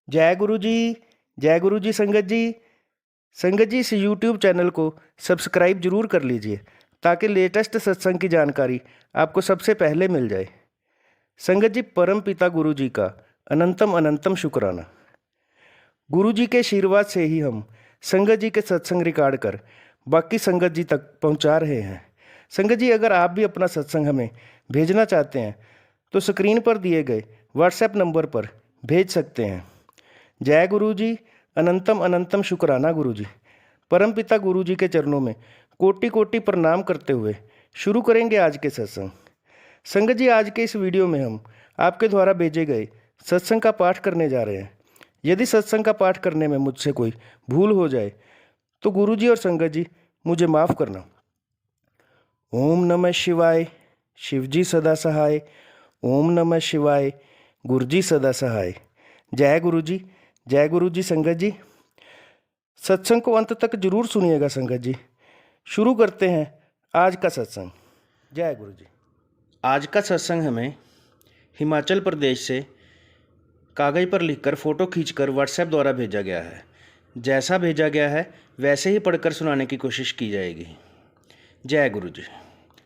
जय गुरु जी। जय गुरु जी संगत जी। संगत जी, इस यूट्यूब चैनल को सब्सक्राइब जरूर कर लीजिए ताकि लेटेस्ट सत्संग की जानकारी आपको सबसे पहले मिल जाए। संगत जी, परम पिता गुरु जी का अनंतम अनंतम शुक्राना। गुरु जी के आशीर्वाद से ही हम संगत जी के सत्संग रिकॉर्ड कर बाकी संगत जी तक पहुंचा रहे हैं। संगत जी, अगर आप भी अपना सत्संग हमें भेजना चाहते हैं तो स्क्रीन पर दिए गए व्हाट्सएप नंबर पर भेज सकते हैं। जय गुरु जी। अनंतम अनंतम शुक्राना गुरु जी। परमपिता गुरु जी के चरणों में कोटि कोटि प्रणाम करते हुए शुरू करेंगे आज के सत्संग। संगत जी, आज के इस वीडियो में हम आपके द्वारा भेजे गए सत्संग का पाठ करने जा रहे हैं। यदि सत्संग का पाठ करने में मुझसे कोई भूल हो जाए तो गुरु जी और संगत जी मुझे माफ़ करना। ओम नमः शिवाय। शिव जी सदा सहाय। ओम नमः शिवाय। गुरु जी सदा सहाय। जय गुरु जी। जय गुरु जी संगत जी। सत्संग को अंत तक जरूर सुनिएगा संगत जी। शुरू करते हैं आज का सत्संग। जय गुरु जी। आज का सत्संग हमें हिमाचल प्रदेश से कागज़ पर लिखकर फ़ोटो खींचकर व्हाट्सएप द्वारा भेजा गया है। जैसा भेजा गया है वैसे ही पढ़कर सुनाने की कोशिश की जाएगी। जय गुरु जी।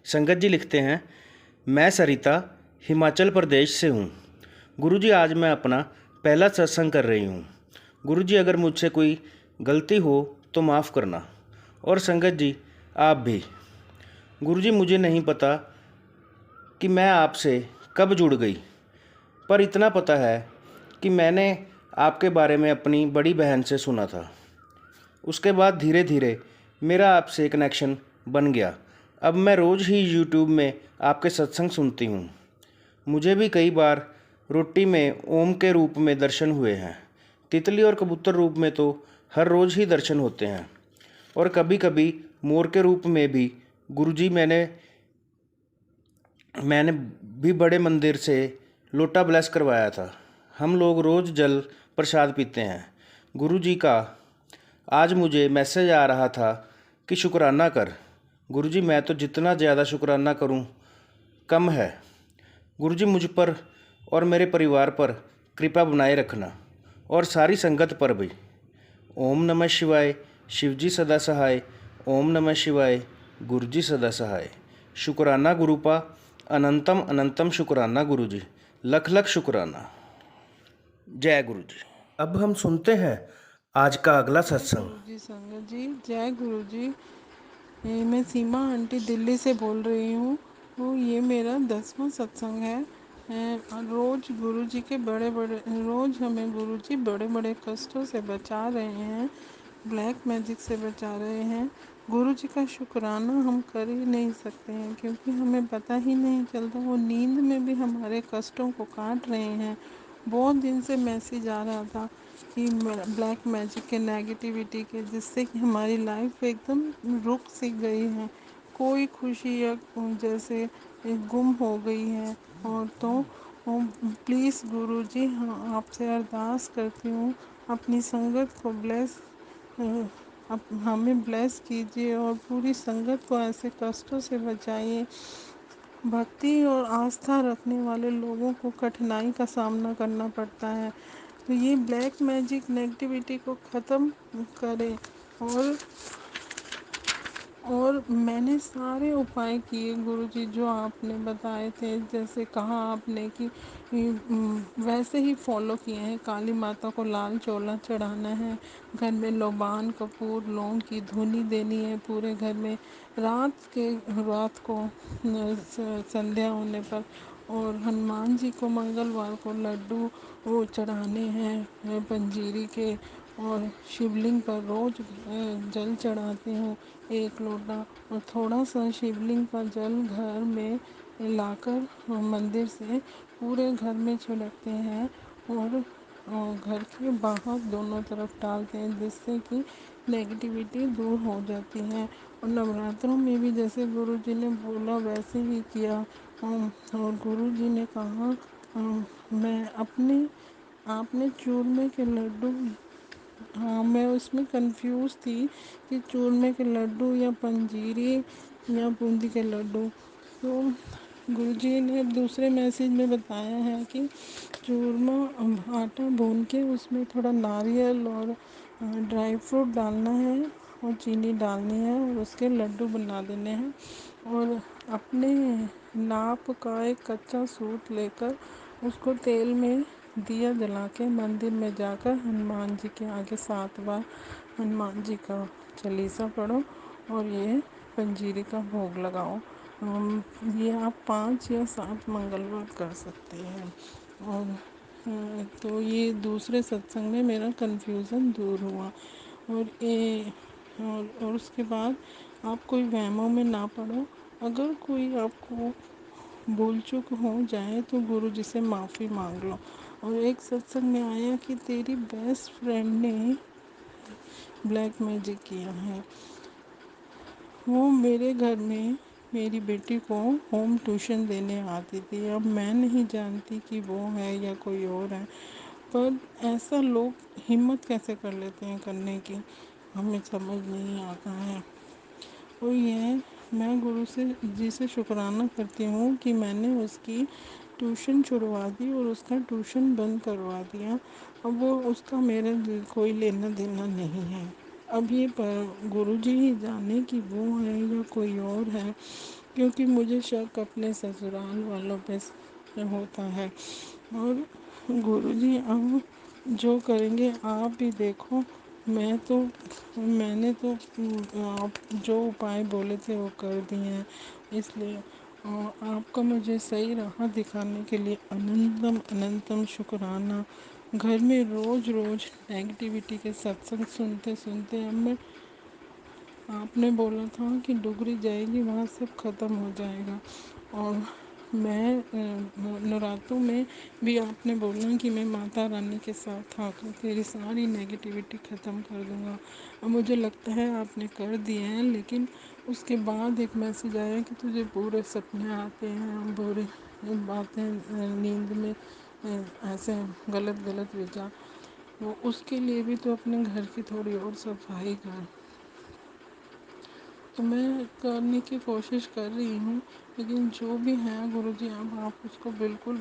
संगत जी लिखते हैं, मैं सरिता हिमाचल प्रदेश से हूँ। गुरु जी, आज मैं अपना पहला सत्संग कर रही हूँ। गुरु जी, अगर मुझसे कोई गलती हो तो माफ़ करना। और संगत जी, आप भी। गुरु जी, मुझे नहीं पता कि मैं आपसे कब जुड़ गई, पर इतना पता है कि मैंने आपके बारे में अपनी बड़ी बहन से सुना था। उसके बाद धीरे धीरे मेरा आपसे कनेक्शन बन गया। अब मैं रोज़ ही यूट्यूब में आपके सत्संग सुनती हूँ। मुझे भी कई बार रोटी में ओम के रूप में दर्शन हुए हैं। तितली और कबूतर रूप में तो हर रोज़ ही दर्शन होते हैं, और कभी कभी मोर के रूप में भी। गुरुजी, मैंने मैंने भी बड़े मंदिर से लोटा ब्लेस करवाया था। हम लोग रोज़ जल प्रसाद पीते हैं। गुरुजी का आज मुझे मैसेज आ रहा था कि शुक्राना कर। गुरुजी, मैं तो जितना ज़्यादा शुक्राना करूं कम है। गुरुजी, मुझ पर और मेरे परिवार पर कृपा बनाए रखना, और सारी संगत पर भी। ओम नमः शिवाय। शिव जी सदा सहाय। ओम नमः शिवाय। गुरु जी सदा सहाय। शुक्राना गुरुपा। अनंतम अनंतम शुक्राना गुरु जी। लख लख शुक्राना। जय गुरु जी। अब हम सुनते हैं आज का अगला जय सत्संग। गुरु जी संगत जी। जय गुरु जी। मैं सीमा आंटी दिल्ली से बोल रही हूँ। तो ये मेरा 10वां सत्संग है। रोज़ गुरु जी के रोज़ हमें गुरु जी बड़े बड़े कष्टों से बचा रहे हैं, ब्लैक मैजिक से बचा रहे हैं। गुरु जी का शुक्राना हम कर ही नहीं सकते हैं, क्योंकि हमें पता ही नहीं चलता, वो नींद में भी हमारे कष्टों को काट रहे हैं। बहुत दिन से मैसेज आ रहा था कि ब्लैक मैजिक के, नेगेटिविटी के, जिससे कि हमारी लाइफ एकदम रुक सी गई है। कोई खुशी या जैसे गुम हो गई है। और तो प्लीज़ गुरु जी, हाँ, आपसे अरदास करती हूँ, अपनी संगत को ब्लेस हमें ब्लेस कीजिए और पूरी संगत को ऐसे कष्टों से बचाइए। भक्ति और आस्था रखने वाले लोगों को कठिनाई का सामना करना पड़ता है, तो ये ब्लैक मैजिक नेगेटिविटी को ख़त्म करें। और मैंने सारे उपाय किए गुरुजी, जो आपने बताए थे, जैसे कहा आपने कि वैसे ही फॉलो किए हैं। काली माता को लाल चोला चढ़ाना है, घर में लोबान कपूर लौंग की धुनी देनी है पूरे घर में, रात को संध्या होने पर। और हनुमान जी को मंगलवार को लड्डू वो चढ़ाने हैं पंजीरी के। और शिवलिंग पर रोज़ जल चढ़ाती हूँ, 1 लोटा। और थोड़ा सा शिवलिंग का जल घर में लाकर मंदिर से पूरे घर में छिड़कते हैं, और घर के बाहर दोनों तरफ डालते हैं, जिससे कि नेगेटिविटी दूर हो जाती है। और नवरात्रों में भी जैसे गुरुजी ने बोला वैसे ही किया। और गुरुजी ने कहा, मैं अपने आपने चूरमे के लड्डू, हाँ, मैं उसमें कंफ्यूज थी कि चूरमे के लड्डू या पंजीरी या बूंदी के लड्डू। तो गुरुजी ने दूसरे मैसेज में बताया है कि चूरमा आटा भून के उसमें थोड़ा नारियल और ड्राई फ्रूट डालना है और चीनी डालनी है और उसके लड्डू बना देने हैं। और अपने नाप का एक कच्चा सूत लेकर उसको तेल में दिया जला के मंदिर में जाकर हनुमान जी के आगे 7 बार हनुमान जी का चालीसा पढ़ो और ये पंजीरी का भोग लगाओ। ये आप 5 या 7 मंगलवार कर सकते हैं। और तो ये दूसरे सत्संग में मेरा कन्फ्यूज़न दूर हुआ। और उसके बाद आप कोई वहमों में ना पड़ो। अगर कोई आपको भूल चूक हो जाए तो गुरु जी से माफ़ी मांग लो। और एक सत्संग में आया कि तेरी बेस्ट फ्रेंड ने ब्लैक मैजिक किया है। वो मेरे घर में मेरी बेटी को होम ट्यूशन देने आती थी। अब मैं नहीं जानती कि वो है या कोई और है, पर ऐसा लोग हिम्मत कैसे कर लेते हैं करने की, हमें समझ नहीं आता है। और ये मैं गुरु से जी से शुक्राना करती हूँ कि मैंने उसकी ट्यूशन छुड़वा दी और उसका ट्यूशन बंद करवा दिया। अब वो उसका मेरे कोई लेना देना नहीं है। अब ये पर गुरु जी ही जाने कि वो है या कोई और है, क्योंकि मुझे शक अपने ससुराल वालों पे होता है। और गुरु जी अब जो करेंगे आप भी देखो। मैंने तो आप जो उपाय बोले थे वो कर दिए हैं। इसलिए आपका मुझे सही राह दिखाने के लिए अनंतम अनंतम शुक्राना। घर में रोज़ रोज़ नेगेटिविटी के सत्संग सुनते सुनते अब मैं, आपने बोला था कि डुगरी जाएगी वहाँ सब ख़त्म हो जाएगा। और मैं नवरात्रों में भी आपने बोला कि मैं माता रानी के साथ आकर तेरी सारी नेगेटिविटी ख़त्म कर दूँगा। और मुझे लगता है आपने कर दिए हैं। लेकिन उसके बाद एक मैसेज आया कि तुझे पूरे सपने आते हैं, बुरी बातें नींद में ऐसे गलत गलत विचार। वो उसके लिए भी तो अपने घर की थोड़ी और सफाई कर। तो मैं करने की कोशिश कर रही हूँ, लेकिन जो भी है गुरुजी अब आप उसको बिल्कुल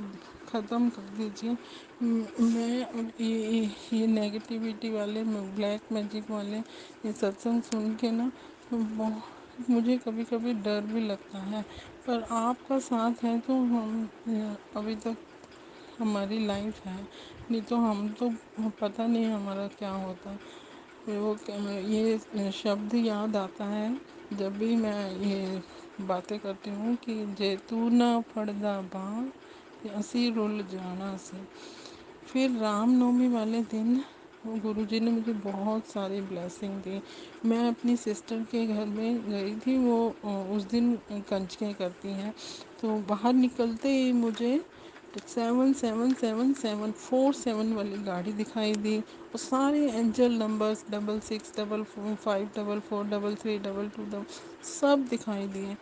ख़त्म कर दीजिए। मैं अब ये नेगेटिविटी वाले ब्लैक मैजिक वाले ये सत्संग सुन के ना मुझे कभी कभी डर भी लगता है। पर आपका साथ है तो हम अभी तक हमारी लाइफ है, नहीं तो हम तो पता नहीं हमारा क्या होता। ये शब्द याद आता है जब भी मैं ये बातें करती हूँ कि जे तू ना पड़दा बाँ ते असी रुल जाना सी। फिर रामनवमी वाले दिन वो गुरुजी ने मुझे बहुत सारी ब्लेसिंग दी। मैं अपनी सिस्टर के घर में गई थी, वो उस दिन कंजकें करती हैं। तो बाहर निकलते ही मुझे 777747 वाली गाड़ी दिखाई दी और सारे एंजल नंबर्स 66 55 44 33 22 सब दिखाई दिए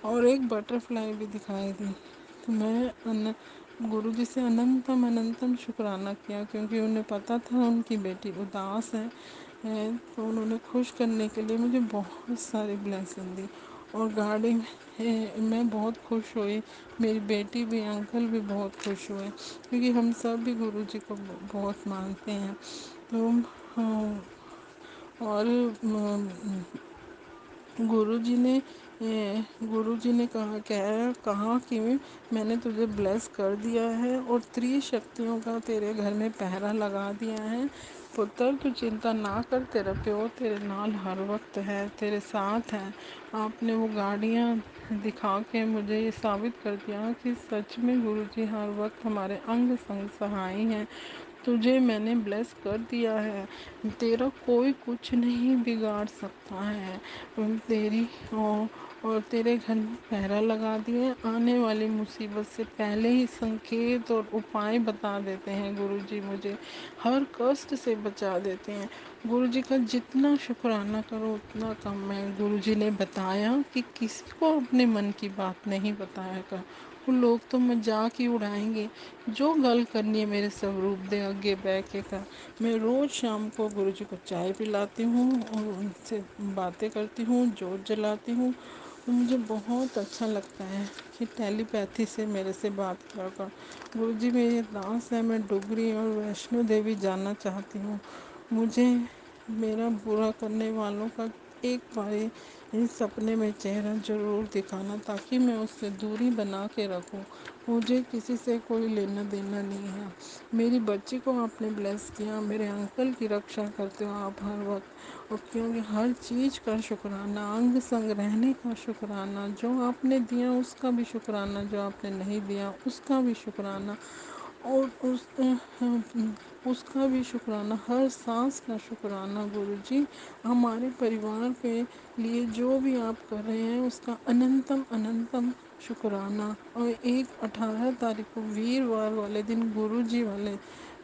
और एक बटरफ्लाई भी दिखाई दी। तो मैं गुरुजी से अनंतम अनंतम शुक्राना किया, क्योंकि उन्हें पता था उनकी बेटी उदास है तो उन्होंने खुश करने के लिए मुझे बहुत सारी ब्लेसिंग दी। और गाड़ी में मैं बहुत खुश हुई, मेरी बेटी भी, अंकल भी बहुत खुश हुए, क्योंकि हम सब भी गुरुजी को बहुत मानते हैं। तो और गुरुजी ने गुरुजी ने कहा कि मैंने तुझे ब्लेस कर दिया है और त्रिशक्तियों का तेरे घर में पहरा लगा दिया है। पुत्र तू चिंता ना कर, तेरा प्यो तेरे नाल हर वक्त है, तेरे साथ है। आपने वो गाड़ियाँ दिखा के मुझे ये साबित कर दिया कि सच में गुरुजी हर वक्त हमारे अंग संग सहाय हैं। तुझे मैंने ब्लेस कर दिया है, तेरा कोई कुछ नहीं बिगाड़ सकता है। तेरी और तेरे घर में पहरा लगा दिए, आने वाली मुसीबत से पहले ही संकेत और उपाय बता देते हैं गुरुजी, मुझे हर कष्ट से बचा देते हैं। गुरुजी का जितना शुक्राना करो उतना कम है। गुरुजी ने बताया कि किसी को अपने मन की बात नहीं बताया कर, वो लोग तो मजाक ही उड़ाएंगे। जो गल करनी है मेरे स्वरूप दे आगे बैठ के कर। मैं रोज़ शाम को गुरुजी को चाय पिलाती हूँ और उनसे बातें करती हूँ, जोत जलाती हूँ तो मुझे बहुत अच्छा लगता है कि टेलीपैथी से मेरे से बात कर कर। गुरु जी मेरी अरदास है, मैं डुगरी और वैष्णो देवी जाना चाहती हूँ। मुझे मेरा बुरा करने वालों का एक बारी इस सपने में चेहरा ज़रूर दिखाना, ताकि मैं उससे दूरी बना के रखूं। मुझे किसी से कोई लेना देना नहीं है। मेरी बच्ची को आपने ब्लेस किया, मेरे अंकल की रक्षा करते हो आप हर वक्त, और क्योंकि हर चीज़ का शुक्राना, अंग संग रहने का शुक्राना, जो आपने दिया उसका भी शुक्राना, जो आपने नहीं दिया उसका भी शुक्राना, और उसका भी शुक्राना, हर सांस का शुक्राना। गुरु जी हमारे परिवार के लिए जो भी आप कर रहे हैं उसका अनंतम अनंतम शुक्राना। और 18 तारीख को वीरवार वाले दिन, गुरु जी वाले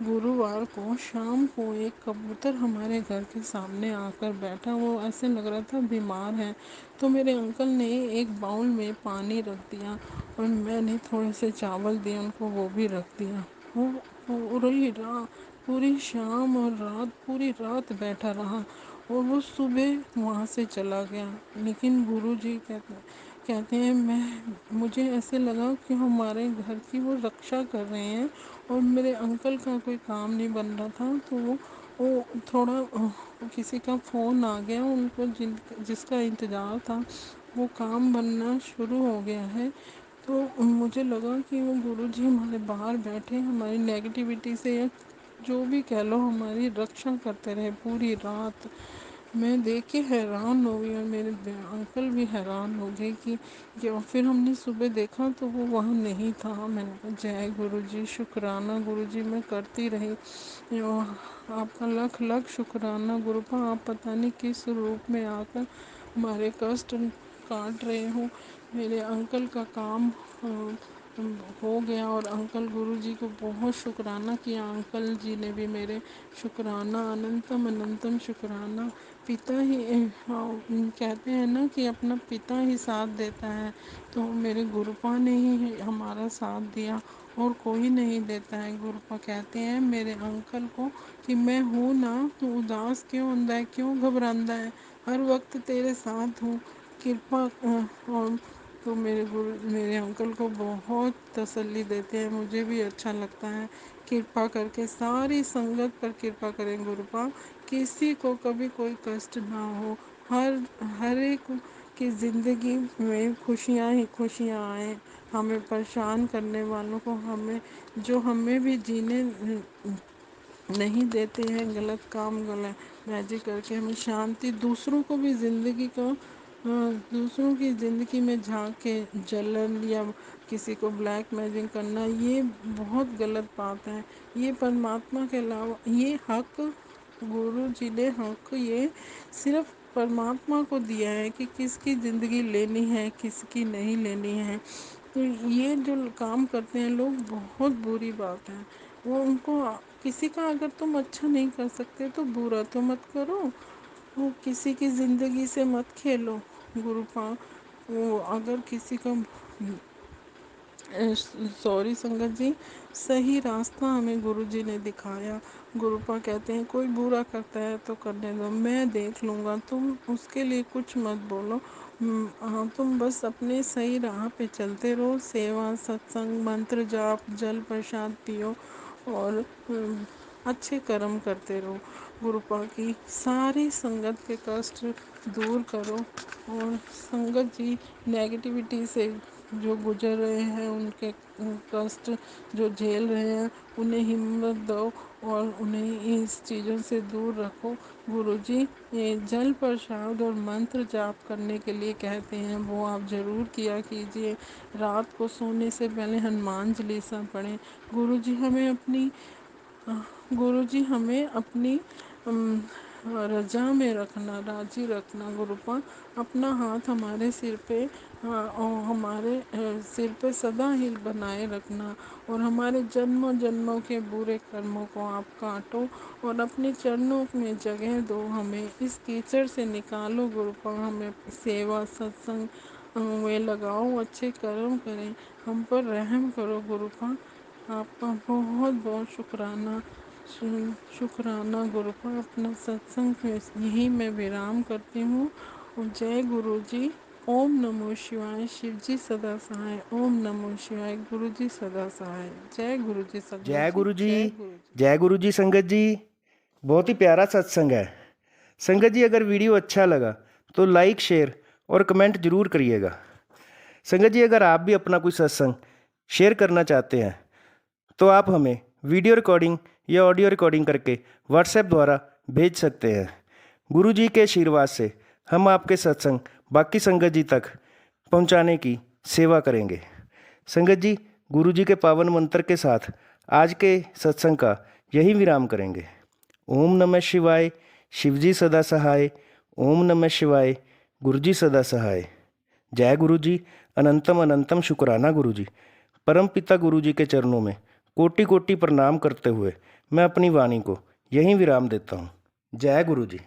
गुरुवार को शाम को एक कबूतर हमारे घर के सामने आकर बैठा। वो ऐसे लग रहा था बीमार है, तो मेरे अंकल ने एक बाउल में पानी रख दिया और मैंने थोड़े से चावल दिए उनको, वो भी रख दिया। वो पूरी रात, पूरी शाम और रात, पूरी रात बैठा रहा, और वो सुबह वहाँ से चला गया। लेकिन गुरु जी कहते हैं मैं मुझे ऐसे लगा कि हमारे घर की वो रक्षा कर रहे हैं, और मेरे अंकल का कोई काम नहीं बन रहा था, तो वो थोड़ा किसी का फ़ोन आ गया उनको, जिसका इंतज़ार था, वो काम बनना शुरू हो गया है। तो मुझे लगा कि वो गुरुजी हमारे बाहर बैठे हमारी नेगेटिविटी से, या जो भी कह लो, हमारी रक्षा करते रहे पूरी रात। मैं देख के हैरान हो गई और मेरे अंकल भी हैरान हो गए कि और फिर हमने सुबह देखा तो वो वहाँ नहीं था। मैंने कहा जय गुरुजी, शुक्राना गुरुजी, मैं करती रही। आपका लख लख शुक्राना गुरुपा, आप पता नहीं किस रूप में आकर हमारे कष्ट काट रहे हो। मेरे अंकल का काम हो गया, और अंकल गुरुजी को बहुत शुक्राना किया। अंकल जी ने भी मेरे शुक्राना, अनंतम अनंतम शुक्राना। पिता ही कहते हैं ना कि अपना पिता ही साथ देता है, तो मेरे गुरुपा ने ही हमारा साथ दिया, और कोई नहीं देता है। गुरुपा कहते हैं मेरे अंकल को कि मैं हूँ ना, तो उदास क्यों होंदा है, क्यों घबरांदा है, हर वक्त तेरे साथ हूँ, कृपा और तो मेरे अंकल को बहुत तसल्ली देते हैं। मुझे भी अच्छा लगता है। कृपा करके सारी संगत पर कृपा करें गुरुपा, किसी को कभी कोई कष्ट ना हो, हर एक की ज़िंदगी में खुशियाँ ही खुशियाँ आए। हमें परेशान करने वालों को, हमें भी जीने नहीं देते हैं, गलत काम गलत मैजिक करके हमें शांति, दूसरों को भी ज़िंदगी को दूसरों की ज़िंदगी में झांक के जलन या किसी को ब्लैक मैजिक करना, ये बहुत गलत बात है। ये परमात्मा के अलावा ये हक गुरु जी ने हक ये सिर्फ परमात्मा को दिया है कि किसकी ज़िंदगी लेनी है, किसकी नहीं लेनी है। तो ये जो काम करते हैं लोग, बहुत बुरी बात है। वो उनको किसी का अगर तुम अच्छा नहीं कर सकते तो बुरा तो मत करो, वो किसी की ज़िंदगी से मत खेलो। गुरुपा वो अगर किसी का सॉरी संगत जी, सही रास्ता हमें गुरुजी ने दिखाया। गुरुपा कहते हैं कोई बुरा करता है तो करने दो, मैं देख लूँगा, तुम उसके लिए कुछ मत बोलो। हाँ, तुम बस अपने सही राह पे चलते रहो, सेवा सत्संग मंत्र जाप जल प्रसाद पियो, और अच्छे कर्म करते रहो। गुरुपा की सारी संगत के कष्ट दूर करो, और संगत जी नेगेटिविटी से जो गुजर रहे हैं, उनके कष्ट जो झेल रहे हैं, उन्हें हिम्मत दो और उन्हें इस चीज़ों से दूर रखो। गुरुजी ये जल प्रसाद और मंत्र जाप करने के लिए कहते हैं, वो आप ज़रूर किया कीजिए। रात को सोने से पहले हनुमान चालीसा पढ़ें। गुरुजी हमें अपनी गुरुजी हमें अपनी रजा में रखना, राजी रखना। गुरुपा अपना हाथ हमारे सिर पे, और हमारे सिर पे सदा ही बनाए रखना, और हमारे जन्मों जन्मों के बुरे कर्मों को आप काटो, और अपने चरणों में जगह दो, हमें इस कीचड़ से निकालो। गुरुपा हमें सेवा सत्संग में लगाओ, अच्छे कर्म करें, हम पर रहम करो। गुरुपा आपका बहुत बहुत शुक्राना, शुक्राना गुरुपा। अपना सत्संग में यही मैं विराम करती हूँ। जय गुरु जी। ओम नमो शिवाय। शिव जी सदा सहाय। ओम नमो शिवाय। गुरु जी सदा सहाय। जय गुरु जी जय संगत जी। गुरु जी। जय गुरु जी। जय गुरु जी संगत जी। बहुत ही प्यारा सत्संग है संगत जी। अगर वीडियो अच्छा लगा तो लाइक शेयर और कमेंट जरूर करिएगा। संगत जी, अगर आप भी अपना कोई सत्संग शेयर करना चाहते हैं तो आप हमें वीडियो रिकॉर्डिंग या ऑडियो रिकॉर्डिंग करके व्हाट्सएप द्वारा भेज सकते हैं। गुरु जी के आशीर्वाद से हम आपके सत्संग बाकी संगत जी तक पहुंचाने की सेवा करेंगे। संगत जी, गुरु जी के पावन मंत्र के साथ आज के सत्संग का यही विराम करेंगे। ओम नमः शिवाय। शिव जी सदा सहाय। ओम नमः शिवाय। गुरु जी सदा सहाय। जय गुरु जी। अनंतम अनंतम शुक्राना गुरु जी। परम पिता गुरु जी के चरणों में कोटि कोटि प्रणाम करते हुए मैं अपनी वाणी को यहीं विराम देता हूँ। जय गुरु जी।